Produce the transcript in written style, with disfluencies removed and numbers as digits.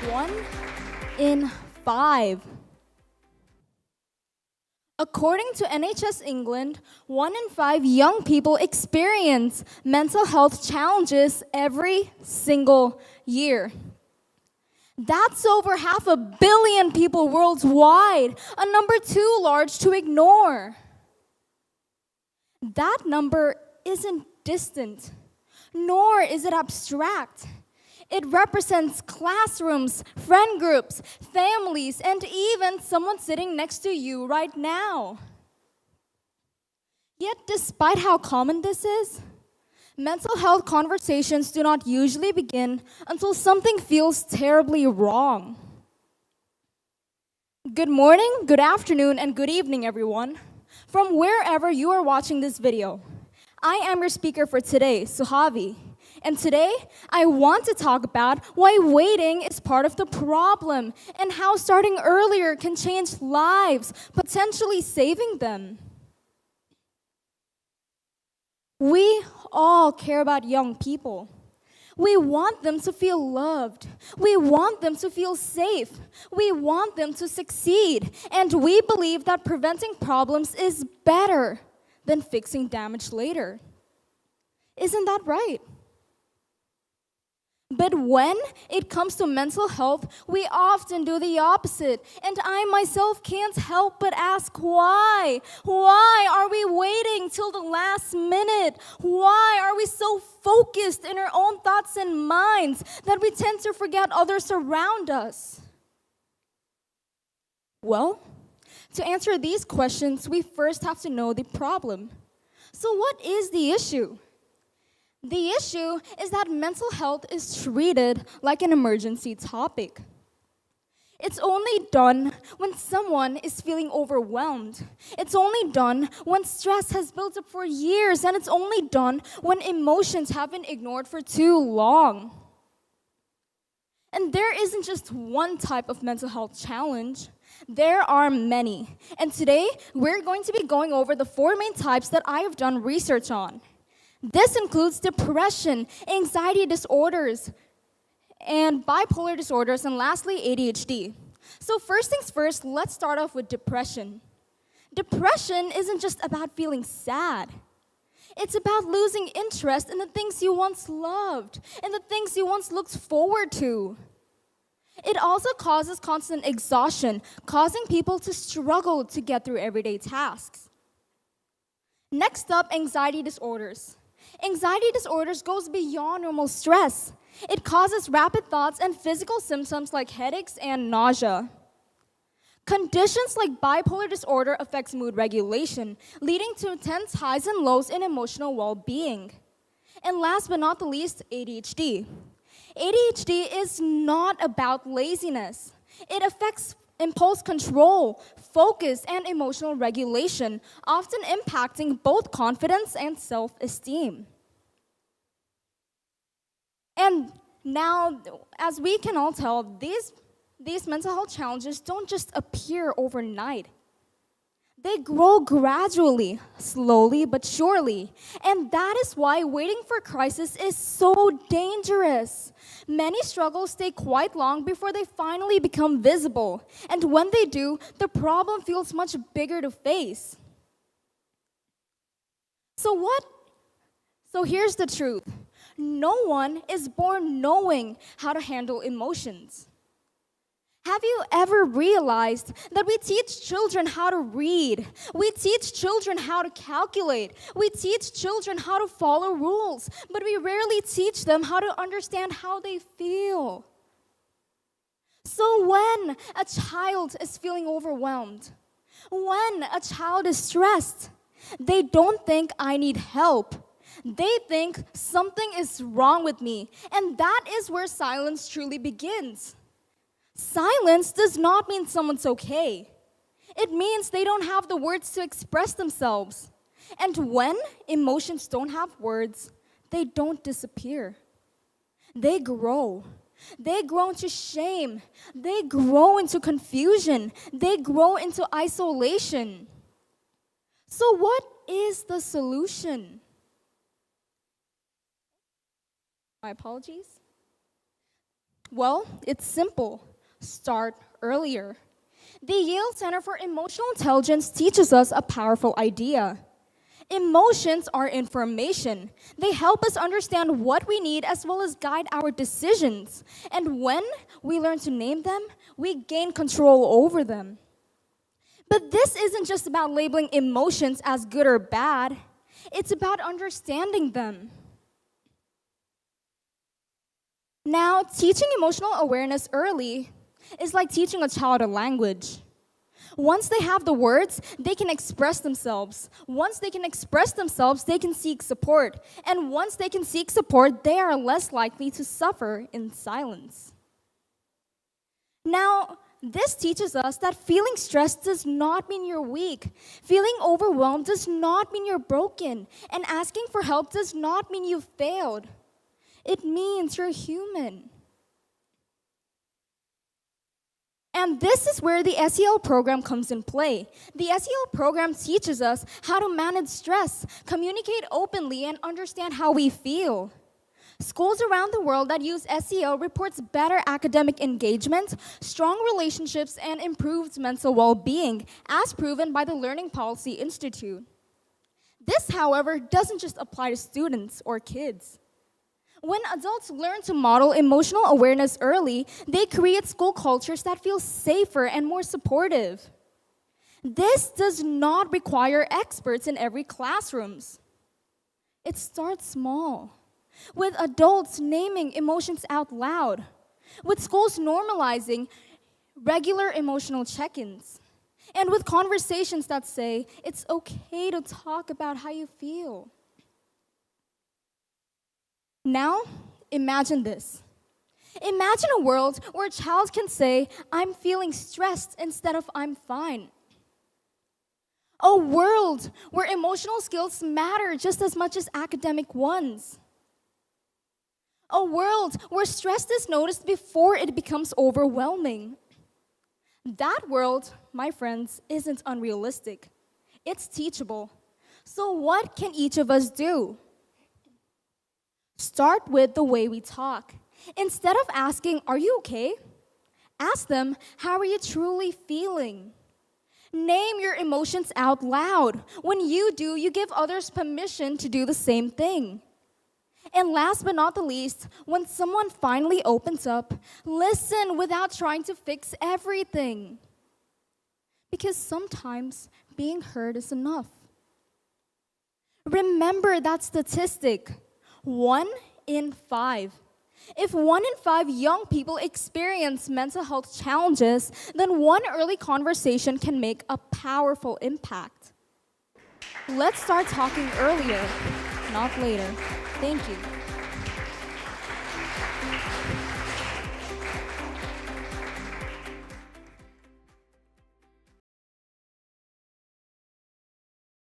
1 in 5. According to NHS England, 1 in 5 young people experience mental health challenges every single year. That's over 500 million people worldwide, a number too large to ignore. That number isn't distant, nor is it abstract. It represents classrooms, friend groups, families, and even someone sitting next to you right now. Yet, despite how common this is, mental health conversations do not usually begin until something feels terribly wrong. Good morning, good afternoon, and good evening, everyone. From wherever you are watching this video, I am your speaker for today, SUHAVI. And today, I want to talk about why waiting is part of the problem and how starting earlier can change lives, potentially saving them. We all care about young people. We want them to feel loved. We want them to feel safe. We want them to succeed. And we believe that preventing problems is better than fixing damage later. Isn't that right? But when it comes to mental health, we often do the opposite. And I myself can't help but ask why? Why are we waiting till the last minute? Why are we so focused in our own thoughts and minds that we tend to forget others around us? Well, to answer these questions, we first have to know the problem. So what is the issue? The issue is that mental health is treated like an emergency topic. It's only done when someone is feeling overwhelmed. It's only done when stress has built up for years, and it's only done when emotions have been ignored for too long. And there isn't just one type of mental health challenge. There are many. And today, we're going to be going over the 4 main types that I have done research on. This includes depression, anxiety disorders, and bipolar disorders, and lastly, ADHD. So first things first, let's start off with depression. Depression isn't just about feeling sad. It's about losing interest in the things you once loved, and the things you once looked forward to. It also causes constant exhaustion, causing people to struggle to get through everyday tasks. Next up, anxiety disorders. Anxiety disorders goes beyond normal stress. It causes rapid thoughts and physical symptoms like headaches and nausea. Conditions like bipolar disorder affects mood regulation, leading to intense highs and lows in emotional well-being. And last but not the least, ADHD. ADHD is not about laziness. It affects impulse control, focus, and emotional regulation, often impacting both confidence and self-esteem. And now, as we can all tell, these mental health challenges don't just appear overnight. They grow gradually, slowly but surely. And that is why waiting for crisis is so dangerous. Many struggles take quite long before they finally become visible. And when they do, the problem feels much bigger to face. So here's the truth. No one is born knowing how to handle emotions. Have you ever realized that we teach children how to read? We teach children how to calculate. We teach children how to follow rules, but we rarely teach them how to understand how they feel. So when a child is feeling overwhelmed, when a child is stressed, they don't think I need help. They think something is wrong with me, and that is where silence truly begins. Silence does not mean someone's okay. It means they don't have the words to express themselves. And when emotions don't have words, they don't disappear. They grow. They grow into shame. They grow into confusion. They grow into isolation. So what is the solution? My apologies. Well, it's simple. Start earlier. The Yale Center for Emotional Intelligence teaches us a powerful idea. Emotions are information. They help us understand what we need as well as guide our decisions. And when we learn to name them, we gain control over them. But this isn't just about labeling emotions as good or bad. It's about understanding them. Now, teaching emotional awareness early is like teaching a child a language. Once they have the words, they can express themselves. Once they can express themselves, they can seek support. And once they can seek support, they are less likely to suffer in silence. Now, this teaches us that feeling stressed does not mean you're weak. Feeling overwhelmed does not mean you're broken. And asking for help does not mean you've failed. It means you're human. And this is where the SEL program comes in play. The SEL program teaches us how to manage stress, communicate openly, and understand how we feel. Schools around the world that use SEL reports better academic engagement, strong relationships, and improved mental well-being, as proven by the Learning Policy Institute. This, however, doesn't just apply to students or kids. When adults learn to model emotional awareness early, they create school cultures that feel safer and more supportive. This does not require experts in every classroom. It starts small, with adults naming emotions out loud, with schools normalizing regular emotional check-ins, and with conversations that say it's okay to talk about how you feel. Now, imagine this. Imagine a world where a child can say, I'm feeling stressed instead of I'm fine. A world where emotional skills matter just as much as academic ones. A world where stress is noticed before it becomes overwhelming. That world, my friends, isn't unrealistic. It's teachable. So what can each of us do? Start with the way we talk. Instead of asking, are you okay? Ask them, how are you truly feeling? Name your emotions out loud. When you do, you give others permission to do the same thing. And last but not the least, when someone finally opens up, listen without trying to fix everything. Because sometimes being heard is enough. Remember that statistic. 1 in 5. If 1 in 5 young people experience mental health challenges, then one early conversation can make a powerful impact. Let's start talking earlier, not later. Thank you.